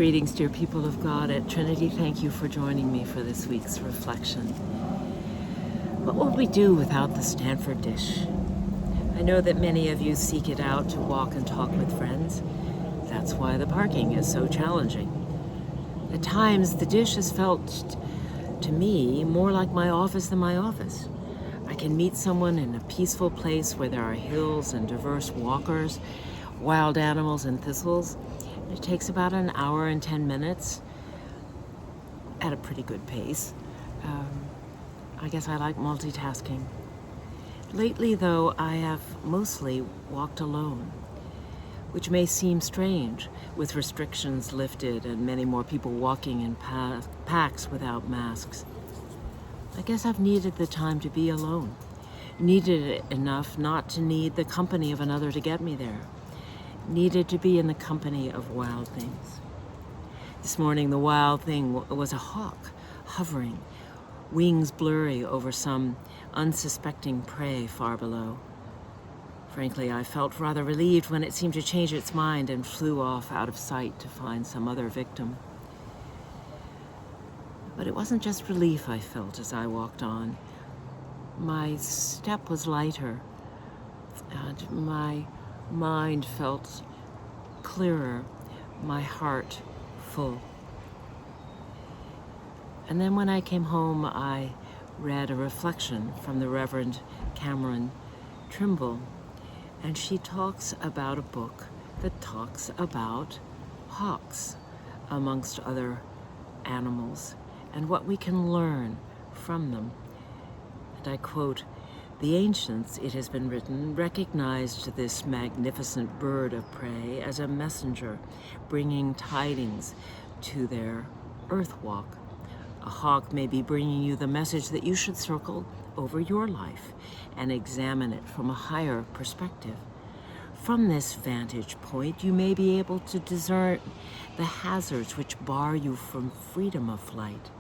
Greetings, dear people of God at Trinity. Thank you for joining me for this week's reflection. What would we do without the Stanford dish? I know that many of you seek it out to walk and talk with friends. That's why the parking is so challenging. At times, the dish has felt, to me, more like my office than my office. I can meet someone in a peaceful place where there are hills and diverse walkers, wild animals and thistles. It takes about an hour and 10 minutes at a pretty good pace. I guess I like multitasking. Lately, though, I have mostly walked alone, which may seem strange with restrictions lifted and many more people walking in packs without masks. I guess I've needed the time to be alone, needed it enough not to need the company of another to get me there. Needed to be in the company of wild things. This morning, the wild thing was a hawk, hovering, wings blurry over some unsuspecting prey far below. Frankly, I felt rather relieved when it seemed to change its mind and flew off out of sight to find some other victim. But it wasn't just relief I felt as I walked on. My step was lighter, and my mind felt clearer, my heart full. And then when I came home, I read a reflection from the Reverend Cameron Trimble, and she talks about a book that talks about hawks, amongst other animals, and what we can learn from them. And I quote, "The ancients," it has been written, "recognized this magnificent bird of prey as a messenger bringing tidings to their earth walk. A hawk may be bringing you the message that you should circle over your life and examine it from a higher perspective. From this vantage point, you may be able to discern the hazards which bar you from freedom of flight.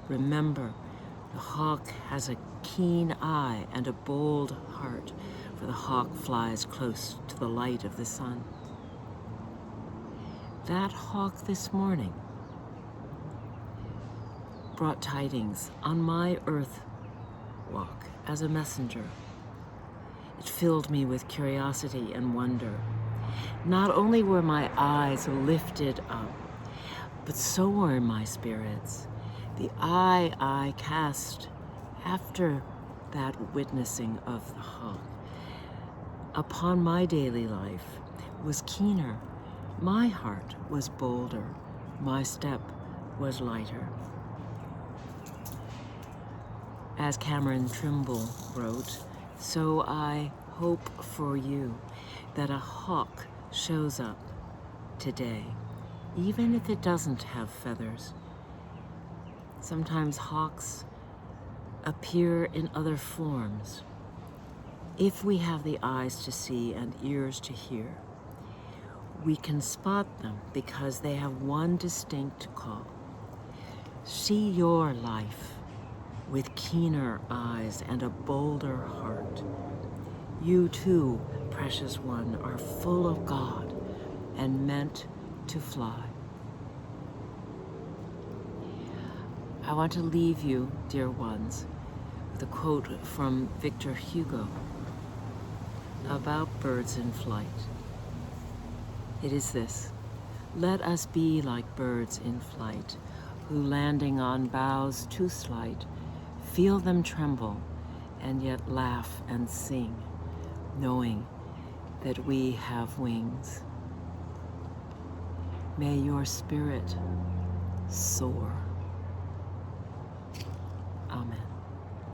Remember, the hawk has a keen eye and a bold heart, for the hawk flies close to the light of the sun." That hawk this morning brought tidings on my earth walk as a messenger. It filled me with curiosity and wonder. Not only were my eyes lifted up, but so were my spirits. The eye I cast after that witnessing of the hawk upon my daily life was keener. My heart was bolder. My step was lighter. As Cameron Trimble wrote, so I hope for you that a hawk shows up today, even if it doesn't have feathers. Sometimes hawks appear in other forms. If we have the eyes to see and ears to hear, we can spot them because they have one distinct call. See your life with keener eyes and a bolder heart. You too, precious one, are full of God and meant to fly. I want to leave you, dear ones, with a quote from Victor Hugo about birds in flight. It is this: "Let us be like birds in flight, who landing on boughs too slight, feel them tremble, and yet laugh and sing, knowing that we have wings. May your spirit soar." Amen.